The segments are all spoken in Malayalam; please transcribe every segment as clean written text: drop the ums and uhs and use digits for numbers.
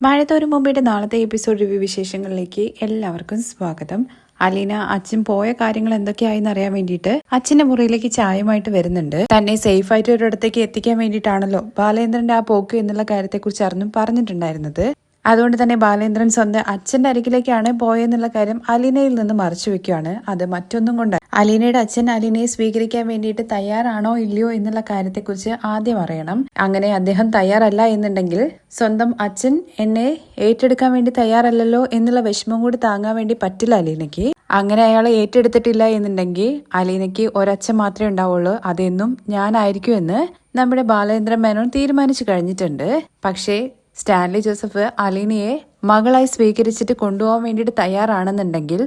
മഴത്തോരു മുമ്പയുടെ നാളത്തെ എപ്പിസോഡ് റിവ്യൂ വിശേഷങ്ങളിലേക്ക് എല്ലാവർക്കും സ്വാഗതം. അലീന അച്ഛൻ പോയ കാര്യങ്ങൾ എന്തൊക്കെയായെന്ന് അറിയാൻ വേണ്ടിയിട്ട് അച്ഛന്റെ മുറിയിലേക്ക് ചായയുമായിട്ട് വരുന്നുണ്ട്. തന്നെ സേഫ് ആയിട്ട് ഒരിടത്തേക്ക് എത്തിക്കാൻ വേണ്ടിയിട്ടാണല്ലോ ബാലേന്ദ്രന്റെ ആ പോക്ക് എന്നുള്ള കാര്യത്തെക്കുറിച്ച് അറിഞ്ഞും പറഞ്ഞിട്ടുണ്ടായിരുന്നത്. അതുകൊണ്ട് തന്നെ ബാലേന്ദ്രൻ സ്വന്തം അച്ഛന്റെ അരികിലേക്കാണ് പോയെന്നുള്ള കാര്യം അലീനയിൽ നിന്ന് മറച്ചു വെക്കുകയാണ്. അത് മറ്റൊന്നും കൊണ്ട് അലീനയുടെ അച്ഛൻ അലീനയെ സ്വീകരിക്കാൻ വേണ്ടിയിട്ട് തയ്യാറാണോ ഇല്ലയോ എന്നുള്ള കാര്യത്തെക്കുറിച്ച് ആദ്യം അറിയണം. അങ്ങനെ അദ്ദേഹം തയ്യാറല്ല എന്നുണ്ടെങ്കിൽ സ്വന്തം അച്ഛൻ എന്നെ ഏറ്റെടുക്കാൻ വേണ്ടി തയ്യാറല്ലല്ലോ എന്നുള്ള വിഷമം കൂടി താങ്ങാൻ വേണ്ടി പറ്റില്ല അലീനയ്ക്ക്. അങ്ങനെ അയാളെ ഏറ്റെടുത്തിട്ടില്ല എന്നുണ്ടെങ്കിൽ അലീനയ്ക്ക് ഒരച്ഛൻ മാത്രമേ ഉണ്ടാവുള്ളൂ, അതെന്നും ഞാനായിരിക്കും എന്ന് നമ്മുടെ ബാലേന്ദ്രൻ മേനോൻ തീരുമാനിച്ചു കഴിഞ്ഞിട്ടുണ്ട്. പക്ഷേ സ്റ്റാൻലി ജോസഫ് അലീനയെ മകളായി സ്വീകരിച്ചിട്ട് കൊണ്ടുപോകാൻ വേണ്ടിയിട്ട് തയ്യാറാണെന്നുണ്ടെങ്കിൽ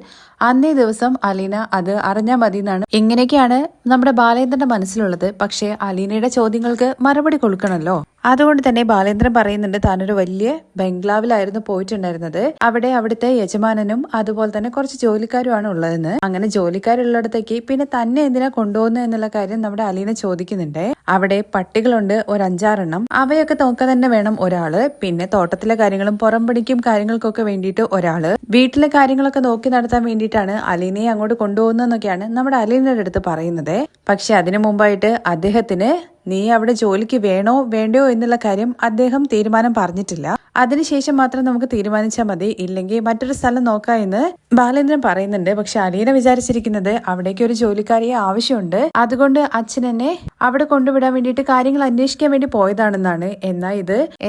അന്നേ ദിവസം അലീന അത് അറിഞ്ഞാൽ മതി എന്നാണ്. ഇങ്ങനെയൊക്കെയാണ് നമ്മുടെ ബാലേന്ദ്രന്റെ മനസ്സിലുള്ളത്. പക്ഷേ അലീനയുടെ ചോദ്യങ്ങൾക്ക് മറുപടി കൊടുക്കണമല്ലോ. അതുകൊണ്ട് തന്നെ ബാലേന്ദ്രൻ പറയുന്നുണ്ട് താനൊരു വലിയ ബംഗ്ലാവിലായിരുന്നു പോയിട്ടുണ്ടായിരുന്നത്. അവിടെ അവിടുത്തെ യജമാനനും അതുപോലെ തന്നെ കുറച്ച് ജോലിക്കാരുമാണ് ഉള്ളതെന്ന്. അങ്ങനെ ജോലിക്കാരുള്ളിടത്തേക്ക് പിന്നെ തന്നെ എന്തിനാ കൊണ്ടുപോകുന്നത് എന്നുള്ള കാര്യം നമ്മുടെ അലീന ചോദിക്കുന്നുണ്ട്. അവിടെ പട്ടികളുണ്ട് ഒരു 5-6 അവയൊക്കെ നോക്കാൻ തന്നെ വേണം ഒരാള്. പിന്നെ തോട്ടത്തിലെ കാര്യങ്ങളും പുറംപണിക്കും കാര്യങ്ങൾക്കൊക്കെ വേണ്ടിയിട്ട് ഒരാള്. വീട്ടിലെ കാര്യങ്ങളൊക്കെ നോക്കി നടത്താൻ വേണ്ടിയിട്ടാണ് അലീനയെ അങ്ങോട്ട് കൊണ്ടുപോകുന്നതെന്നൊക്കെയാണ് നമ്മുടെ അലീനയുടെ അടുത്ത് പറയുന്നത്. പക്ഷെ അതിനു മുമ്പായിട്ട് അദ്ദേഹത്തിന് നീ അവിടെ ജോലിക്ക് വേണോ വേണ്ടയോ എന്നുള്ള കാര്യം അദ്ദേഹം തീരുമാനം പറഞ്ഞിട്ടില്ല. അതിനുശേഷം മാത്രം നമുക്ക് തീരുമാനിച്ചാൽ മതി, ഇല്ലെങ്കിൽ മറ്റൊരു സ്ഥലം നോക്കാം എന്ന് ബാലേന്ദ്രൻ പറയുന്നുണ്ട്. പക്ഷെ അലീന വിചാരിച്ചിരിക്കുന്നത് അവിടേക്ക് ഒരു ജോലിക്കാരിയെ ആവശ്യമുണ്ട്, അതുകൊണ്ട് അച്ഛൻ എന്നെ അവിടെ കൊണ്ടുവിടാൻ വേണ്ടിയിട്ട് കാര്യങ്ങൾ അന്വേഷിക്കാൻ വേണ്ടി പോയതാണെന്നാണ്.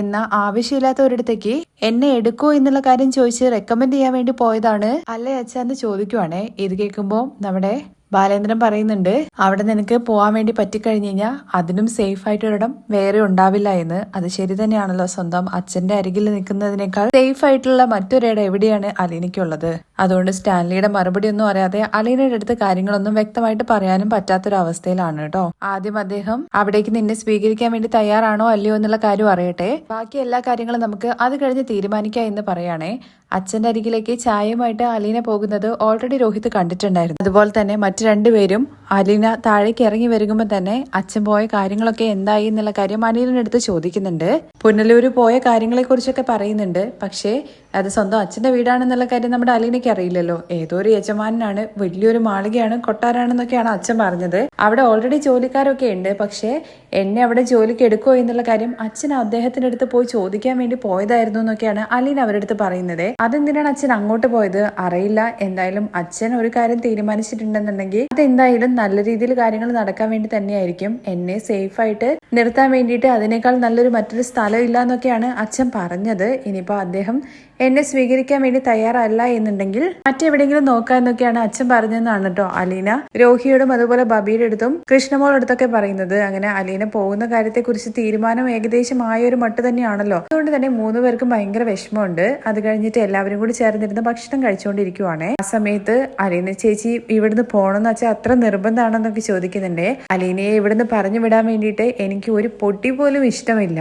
എന്നാ ആവശ്യമില്ലാത്ത ഒരിടത്തേക്ക് എന്നെ എടുക്കൂ എന്നുള്ള കാര്യം ചോദിച്ച് റെക്കമെൻഡ് ചെയ്യാൻ വേണ്ടി പോയതാണ് അല്ലേ അച്ഛൻ എന്ന് ചോദിക്കുവാണേ. ഇത് കേൾക്കുമ്പോൾ നമ്മുടെ ബാലേന്ദ്രൻ പറയുന്നുണ്ട് അവിടെ നിനക്ക് പോകാൻ വേണ്ടി പറ്റിക്കഴിഞ്ഞു കഴിഞ്ഞാൽ അതിനും സേഫ് ആയിട്ടൊരിടം വേറെ ഉണ്ടാവില്ല എന്ന്. അത് ശരി തന്നെയാണല്ലോ, സ്വന്തം അച്ഛന്റെ അരികിൽ നിൽക്കുന്നതിനേക്കാൾ സേഫ് ആയിട്ടുള്ള മറ്റൊരിടം എവിടെയാണ് അലീനയ്ക്കുള്ളത്. അതുകൊണ്ട് സ്റ്റാൻലിയുടെ മറുപടി ഒന്നും അറിയാതെ അലീനയുടെ അടുത്ത് കാര്യങ്ങളൊന്നും വ്യക്തമായിട്ട് പറയാനും പറ്റാത്തൊരവസ്ഥയിലാണ് കേട്ടോ. ആദ്യം അദ്ദേഹം അവിടേക്ക് നിന്നെ സ്വീകരിക്കാൻ വേണ്ടി തയ്യാറാണോ അല്ലയോ എന്നുള്ള കാര്യം അറിയട്ടെ, ബാക്കി എല്ലാ കാര്യങ്ങളും നമുക്ക് അത് കഴിഞ്ഞ് തീരുമാനിക്കാം എന്ന് പറയാണേ. അച്ഛന്റെ അരികിലേക്ക് ചായയുമായിട്ട് അലീന പോകുന്നത് ഓൾറെഡി രോഹിത് കണ്ടിട്ടുണ്ടായിരുന്നു. അതുപോലെ തന്നെ മറ്റു രണ്ടുപേരും അലീന താഴേക്ക് ഇറങ്ങി വരുമ്പോൾ തന്നെ അച്ഛൻ പോയ കാര്യങ്ങളൊക്കെ എന്തായി എന്നുള്ള കാര്യം അലീനയുടെ അടുത്ത് ചോദിക്കുന്നുണ്ട്. പുനലൂര് പോയ കാര്യങ്ങളെ കുറിച്ചൊക്കെ പറയുന്നുണ്ട്. പക്ഷേ അത് സ്വന്തം അച്ഛന്റെ വീടാണെന്നുള്ള കാര്യം നമ്മുടെ അലീനയ്ക്ക് അറിയില്ലല്ലോ. ഏതോ ഒരു യജമാനാണ്, വലിയൊരു മാളികയാണ്, കൊട്ടാരാണെന്നൊക്കെയാണ് അച്ഛൻ പറഞ്ഞത്. അവിടെ ഓൾറെഡി ജോലിക്കാരൊക്കെ ഉണ്ട്. പക്ഷേ എന്നെ അവിടെ ജോലിക്ക് എടുക്കുമോ എന്നുള്ള കാര്യം അച്ഛൻ അദ്ദേഹത്തിന്റെ അടുത്ത് പോയി ചോദിക്കാൻ വേണ്ടി പോയതായിരുന്നു എന്നൊക്കെയാണ് അലീന അവരുടെ അടുത്ത് പറയുന്നത്. അതെന്തിനാണ് അച്ഛൻ അങ്ങോട്ട് പോയത് അറിയില്ല. എന്തായാലും അച്ഛൻ ഒരു കാര്യം തീരുമാനിച്ചിട്ടുണ്ടെന്നുണ്ടെങ്കിൽ അതെന്തായാലും നല്ല രീതിയിൽ കാര്യങ്ങൾ നടക്കാൻ വേണ്ടി തന്നെയായിരിക്കും. എന്നെ സേഫ് ആയിട്ട് നിർത്താൻ വേണ്ടിയിട്ട് അതിനേക്കാൾ മറ്റൊരു സ്ഥലം ഇല്ല എന്നൊക്കെയാണ് അച്ഛൻ പറഞ്ഞത്. ഇനിയിപ്പോ അദ്ദേഹം എന്നെ സ്വീകരിക്കാൻ വേണ്ടി തയ്യാറല്ല എന്നുണ്ടെങ്കിൽ മറ്റെവിടെയെങ്കിലും നോക്കാന്നൊക്കെയാണ് അച്ഛൻ പറഞ്ഞതെന്നാണ് കേട്ടോ അലീന രോഹിയോടും അതുപോലെ ബബിയുടെ അടുത്തും കൃഷ്ണമോളുടെ അടുത്തൊക്കെ പറയുന്നത്. അങ്ങനെ അലീന പോകുന്ന കാര്യത്തെക്കുറിച്ച് തീരുമാനം ഏകദേശം ആയൊരു മട്ട് തന്നെയാണല്ലോ. അതുകൊണ്ട് തന്നെ 3 പേർക്കും ഭയങ്കര വിഷമമുണ്ട്. അത് കഴിഞ്ഞിട്ട് എല്ലാവരും കൂടി ചേർന്നിരുന്ന് ഭക്ഷണം കഴിച്ചുകൊണ്ടിരിക്കുവാണേ. ആ സമയത്ത് അലീന ചേച്ചി ഇവിടുന്ന് പോകണമെന്ന് വെച്ചാൽ അത്ര നിർബന്ധമാണെന്നൊക്കെ ചോദിക്കുന്നുണ്ട്. അലീനയെ ഇവിടുന്ന് പറഞ്ഞു വിടാൻ വേണ്ടിയിട്ട് എനിക്ക് ഒരു പൊടി പോലും ഇഷ്ടമില്ല.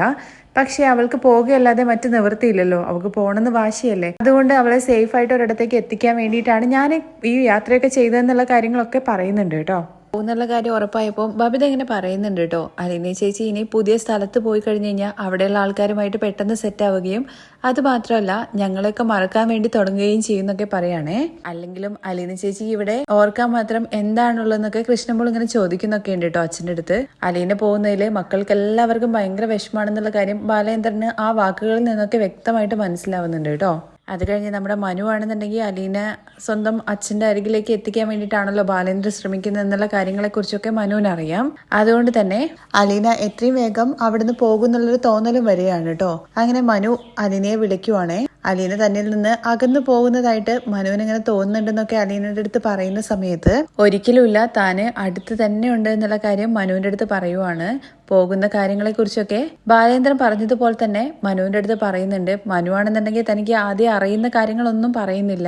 പക്ഷെ അവൾക്ക് പോകുകയല്ലാതെ മറ്റു നിവൃത്തിയില്ലല്ലോ, അവൾക്ക് പോകണമെന്ന് വാശിയല്ലേ. അതുകൊണ്ട് അവളെ സേഫ് ആയിട്ട് ഒരിടത്തേക്ക് എത്തിക്കാൻ വേണ്ടിയിട്ടാണ് ഞാൻ ഈ യാത്രയൊക്കെ ചെയ്തതെന്നുള്ള കാര്യങ്ങളൊക്കെ പറയുന്നുണ്ട് കേട്ടോ. പോകുന്നുള്ള കാര്യം ഉറപ്പായപ്പോൾ ബബിത ഇങ്ങനെ പറയുന്നുണ്ട് കേട്ടോ. അലീന ചേച്ചി ഇനി പുതിയ സ്ഥലത്ത് പോയി കഴിഞ്ഞു കഴിഞ്ഞാൽ അവിടെയുള്ള ആൾക്കാരുമായിട്ട് പെട്ടെന്ന് സെറ്റ് ആവുകയും അത് മാത്രമല്ല ഞങ്ങളെയൊക്കെ മറക്കാൻ വേണ്ടി തുടങ്ങുകയും ചെയ്യുന്നൊക്കെ പറയാണേ. അല്ലെങ്കിലും അലീന ചേച്ചി ഇവിടെ ഓർക്കാൻ മാത്രം എന്താണുള്ളതെന്നൊക്കെ കൃഷ്ണമോൾ ഇങ്ങനെ ചോദിക്കുന്നൊക്കെ ഉണ്ട് കേട്ടോ അച്ഛൻ്റെ അടുത്ത്. അലീന പോകുന്നതിൽ മക്കൾക്ക് എല്ലാവർക്കും ഭയങ്കര വിഷമാണെന്നുള്ള കാര്യം ബാലേന്ദ്രന് ആ വാക്കുകളിൽ നിന്നൊക്കെ വ്യക്തമായിട്ട് മനസ്സിലാവുന്നുണ്ട് കേട്ടോ. അത് കഴിഞ്ഞ് നമ്മുടെ മനു ആണെന്നുണ്ടെങ്കിൽ അലീന സ്വന്തം അച്ഛന്റെ അരികിലേക്ക് എത്തിക്കാൻ വേണ്ടിയിട്ടാണല്ലോ ബാലേന്ദ്രൻ ശ്രമിക്കുന്നത് എന്നുള്ള കാര്യങ്ങളെക്കുറിച്ചൊക്കെ മനുവിനറിയാം. അതുകൊണ്ട് തന്നെ അലീന എത്രയും വേഗം അവിടുന്ന് പോകുന്നുള്ളൊരു തോന്നലും വരികയാണ് കേട്ടോ. അങ്ങനെ മനു അലീനയെ വിളിക്കുവാണേ. അലീന തന്നിൽ നിന്ന് അകന്നു പോകുന്നതായിട്ട് മനുവിനിങ്ങനെ തോന്നുന്നുണ്ടെന്നൊക്കെ അലീനയുടെ അടുത്ത് പറയുന്ന സമയത്ത് ഒരിക്കലുമില്ല, താന് അടുത്ത് തന്നെ ഉണ്ട് എന്നുള്ള കാര്യം മനുവിന്റെ അടുത്ത് പറയുവാണ്. പോകുന്ന കാര്യങ്ങളെ കുറിച്ചൊക്കെ ബാലേന്ദ്രൻ പറഞ്ഞതുപോലെ തന്നെ മനുവിന്റെ അടുത്ത് പറയുന്നുണ്ട്. മനു ആണെന്നുണ്ടെങ്കിൽ തനിക്ക് ആദ്യം അറിയുന്ന കാര്യങ്ങളൊന്നും പറയുന്നില്ല.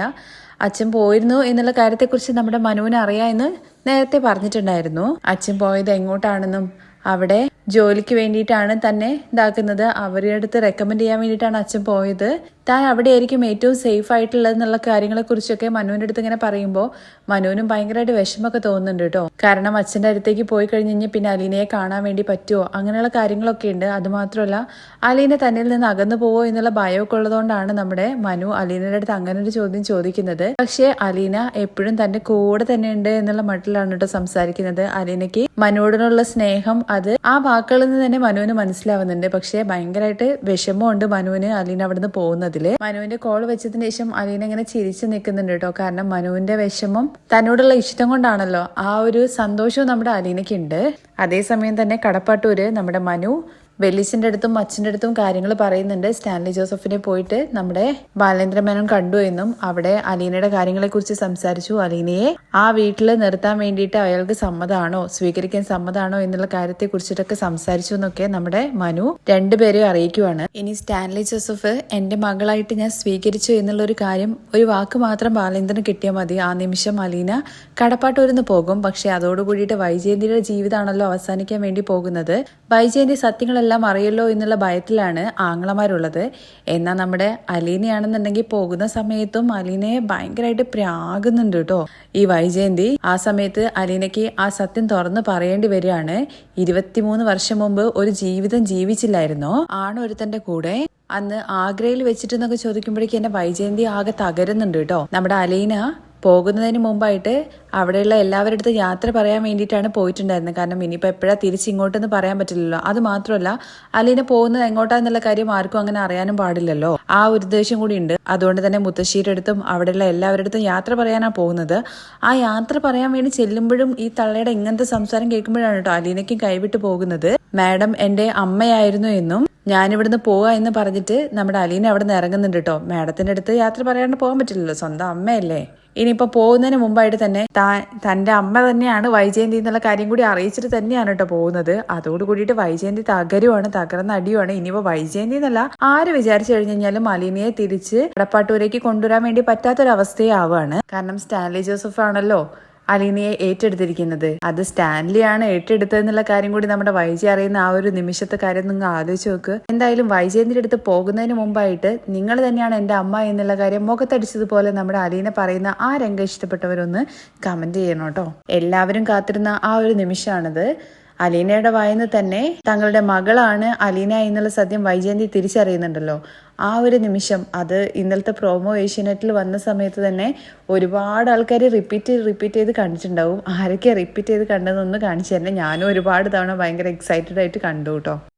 അച്ഛൻ പോയിരുന്നു എന്നുള്ള കാര്യത്തെക്കുറിച്ച് നമ്മുടെ മനുവിന് അറിയാമെന്ന് നേരത്തെ പറഞ്ഞിട്ടുണ്ടായിരുന്നു. അച്ഛൻ പോയത് എങ്ങോട്ടാണെന്നും അവിടെ ജോലിക്ക് വേണ്ടിയിട്ടാണ് തന്നെ ഇതാക്കുന്നത്. അവരുടെ അടുത്ത് റെക്കമെൻഡ് ചെയ്യാൻ വേണ്ടിയിട്ടാണ് അച്ഛൻ പോയത്. താൻ അവിടെ ആയിരിക്കും ഏറ്റവും സേഫ് ആയിട്ടുള്ളത് എന്നുള്ള കാര്യങ്ങളെക്കുറിച്ചൊക്കെ മനുവിൻ്റെ അടുത്ത് ഇങ്ങനെ പറയുമ്പോൾ മനുവിനും ഭയങ്കരമായിട്ട് വിഷമമൊക്കെ തോന്നുന്നുണ്ട് കേട്ടോ. കാരണം അച്ഛൻ്റെ അടുത്തേക്ക് പോയി കഴിഞ്ഞ് കഴിഞ്ഞാൽ പിന്നെ അലീനയെ കാണാൻ വേണ്ടി പറ്റുമോ, അങ്ങനെയുള്ള കാര്യങ്ങളൊക്കെ ഉണ്ട്. അതുമാത്രമല്ല അലീന തന്നിൽ നിന്ന് അകന്നു പോവോ എന്നുള്ള ഭയമൊക്കെ ഉള്ളതുകൊണ്ടാണ് നമ്മുടെ മനു അലീനയുടെ അടുത്ത് അങ്ങനെ ഒരു ചോദ്യം ചോദിക്കുന്നത്. പക്ഷേ അലീന എപ്പോഴും തന്റെ കൂടെ തന്നെ ഉണ്ട് എന്നുള്ള മട്ടിലാണ് കേട്ടോ സംസാരിക്കുന്നത്. അലീനയ്ക്ക് മനുവിനോടുള്ള സ്നേഹം അത് ആ വാക്കുകളിൽ നിന്ന് തന്നെ മനുവിന് മനസ്സിലാവുന്നുണ്ട്. പക്ഷേ ഭയങ്കരമായിട്ട് വിഷമമുണ്ട് മനുവിന് അലീന അവിടുന്ന് പോകുന്നതില്. മനുവിന്റെ കോൾ വെച്ചതിന് ശേഷം അലീന ഇങ്ങനെ ചിരിച്ചു നിൽക്കുന്നുണ്ട് കേട്ടോ. കാരണം മനുവിന്റെ വിഷമം തന്നോടുള്ള ഇഷ്ടം കൊണ്ടാണല്ലോ. ആ ഒരു സന്തോഷവും നമ്മുടെ അലീനയ്ക്ക് ഉണ്ട്. അതേസമയം തന്നെ കടപ്പാട്ടൂര് നമ്മുടെ മനു വെല്ലിച്ചിന്റെ അടുത്തും അച്ഛൻ്റെ അടുത്തും കാര്യങ്ങൾ പറയുന്നുണ്ട്. സ്റ്റാൻലി ജോസഫിനെ പോയിട്ട് നമ്മുടെ ബാലേന്ദ്ര മേനോൻ കണ്ടു എന്നും അവിടെ അലീനയുടെ കാര്യങ്ങളെ കുറിച്ച് സംസാരിച്ചു. അലീനയെ ആ വീട്ടിൽ നിർത്താൻ വേണ്ടിയിട്ട് അയാൾക്ക് സമ്മതമാണോ, സ്വീകരിക്കാൻ സമ്മതമാണോ എന്നുള്ള കാര്യത്തെ കുറിച്ചിട്ടൊക്കെ സംസാരിച്ചു എന്നൊക്കെ നമ്മുടെ മനു രണ്ടുപേരെയും അറിയിക്കുവാണ്. ഇനി സ്റ്റാൻലി ജോസഫ് എന്റെ മകളായിട്ട് ഞാൻ സ്വീകരിച്ചു എന്നുള്ള ഒരു കാര്യം, ഒരു വാക്ക് മാത്രം ബാലേന്ദ്രന് കിട്ടിയാൽ മതി. ആ നിമിഷം അലീന കടപ്പാട്ടൂരിന്ന് പോകും. പക്ഷെ അതോടുകൂടിയിട്ട് വൈജയന്തിയുടെ ജീവിതമാണല്ലോ അവസാനിക്കാൻ വേണ്ടി പോകുന്നത്. വൈജയന്തി സത്യങ്ങളെല്ലാം അറിയല്ലോ എന്നുള്ള ഭയത്തിലാണ് ആങ്ങളമാരുള്ളത്. എന്നാൽ നമ്മുടെ അലീനയാണെന്നുണ്ടെങ്കിൽ പോകുന്ന സമയത്തും അലീനയെ ഭയങ്കരമായിട്ട് പ്രാകുന്നുണ്ട് കേട്ടോ ഈ വൈജയന്തി. ആ സമയത്ത് അലീനയ്ക്ക് ആ സത്യം തുറന്ന് പറയേണ്ടി വരികയാണ്. 23 വർഷം മുമ്പ് ഒരു ജീവിതം ജീവിച്ചില്ലായിരുന്നോ ആണൊരുത്തന്റെ കൂടെ അന്ന് ആഗ്രയിൽ വെച്ചിട്ടെന്നൊക്കെ ചോദിക്കുമ്പോഴേക്കും എന്നെ വൈജയന്തി ആകെ തകരുന്നുണ്ട് കേട്ടോ. നമ്മുടെ അലീന പോകുന്നതിന് മുമ്പായിട്ട് അവിടെയുള്ള എല്ലാവരുടെ അടുത്ത് യാത്ര പറയാൻ വേണ്ടിയിട്ടാണ് പോയിട്ടുണ്ടായിരുന്നത്. കാരണം ഇനിയിപ്പോൾ എപ്പോഴാണ് തിരിച്ചിങ്ങോട്ടെന്ന് പറയാൻ പറ്റില്ലല്ലോ. അത് മാത്രമല്ല അലീന പോകുന്നത് എങ്ങോട്ടാന്നുള്ള കാര്യം ആർക്കും അങ്ങനെ അറിയാനും പാടില്ലല്ലോ. ആ ഒരു ഉദ്ദേശം കൂടി ഉണ്ട്. അതുകൊണ്ട് തന്നെ മുത്തശ്ശിയുടെ അടുത്തും അവിടെയുള്ള എല്ലാവരുടെ അടുത്തും യാത്ര പറയാനാണ് പോകുന്നത്. ആ യാത്ര പറയാൻ വേണ്ടി ചെല്ലുമ്പോഴും ഈ തള്ളയുടെ ഇങ്ങനത്തെ സംസാരം കേൾക്കുമ്പോഴാണ് കേട്ടോ അലീനയ്ക്കും കൈവിട്ട് പോകുന്നത്. മാഡം എന്റെ അമ്മയായിരുന്നു എന്നും ഞാനിവിടുന്ന് പോവാ എന്ന് പറഞ്ഞിട്ട് നമ്മുടെ അലീന അവിടെ നിന്ന് ഇറങ്ങുന്നുണ്ട് കേട്ടോ. മാഡത്തിന്റെ അടുത്ത് യാത്ര പറയാണ്ട് പോകാൻ പറ്റില്ലല്ലോ, സ്വന്തം അമ്മയല്ലേ. ഇനിയിപ്പോൾ പോകുന്നതിന് മുമ്പായിട്ട് തന്നെ തൻ്റെ അമ്മ തന്നെയാണ് വൈജയന്തി എന്നുള്ള കാര്യം കൂടി അറിയിച്ചിട്ട് തന്നെയാണ് കേട്ടോ പോകുന്നത്. അതോട് കൂടിയിട്ട് വൈജയന്തി തകർന്ന അടിയുമാണ്. ഇനിയിപ്പോൾ വൈജയന്തി എന്നല്ല ആര് വിചാരിച്ചു കഴിഞ്ഞു കഴിഞ്ഞാലും അലീനയെ തിരിച്ച് കടപ്പാട്ടൂരേക്ക് കൊണ്ടുവരാൻ വേണ്ടി പറ്റാത്തൊരവസ്ഥയെ ആവുകയാണ്. കാരണം സ്റ്റാൻലി ജോസഫ് ആണല്ലോ അലീനയെ ഏറ്റെടുത്തിരിക്കുന്നത്. അത് സ്റ്റാൻലിയാണ് ഏറ്റെടുത്തതെന്നുള്ള കാര്യം കൂടി നമ്മുടെ വൈജി അറിയുന്ന ആ ഒരു നിമിഷത്തെ കാര്യം നിങ്ങൾ ആലോചിച്ച് നോക്ക്. എന്തായാലും വൈജയന്തിയുടെ അടുത്ത് പോകുന്നതിന് മുമ്പായിട്ട് നിങ്ങൾ തന്നെയാണ് എൻ്റെ അമ്മ എന്നുള്ള കാര്യം മുഖത്തടിച്ചതുപോലെ നമ്മുടെ അലീന പറയുന്ന ആ രംഗം ഇഷ്ടപ്പെട്ടവരൊന്ന് കമന്റ് ചെയ്യണം കേട്ടോ. എല്ലാവരും കാത്തിരുന്ന ആ ഒരു നിമിഷമാണിത്. അലീനയുടെ വായന്ന് തന്നെ തങ്ങളുടെ മകളാണ് അലീന എന്നുള്ള സത്യം വൈജയന്തി തിരിച്ചറിയുന്നുണ്ടല്ലോ. ആ ഒരു നിമിഷം അത് ഇന്നലത്തെ പ്രോമോ ഏഷ്യാനെറ്റിൽ വന്ന സമയത്ത് തന്നെ ഒരുപാട് ആൾക്കാർ റിപ്പീറ്റ് ചെയ്ത് കണ്ടിട്ടുണ്ടാവും. ആരൊക്കെയാണ് റിപ്പീറ്റ് ചെയ്ത് കണ്ടതെന്നൊന്ന് കാണിച്ചു തന്നെ. ഞാനും ഒരുപാട് തവണ ഭയങ്കര എക്സൈറ്റഡ് ആയിട്ട് കണ്ടു കേട്ടോ.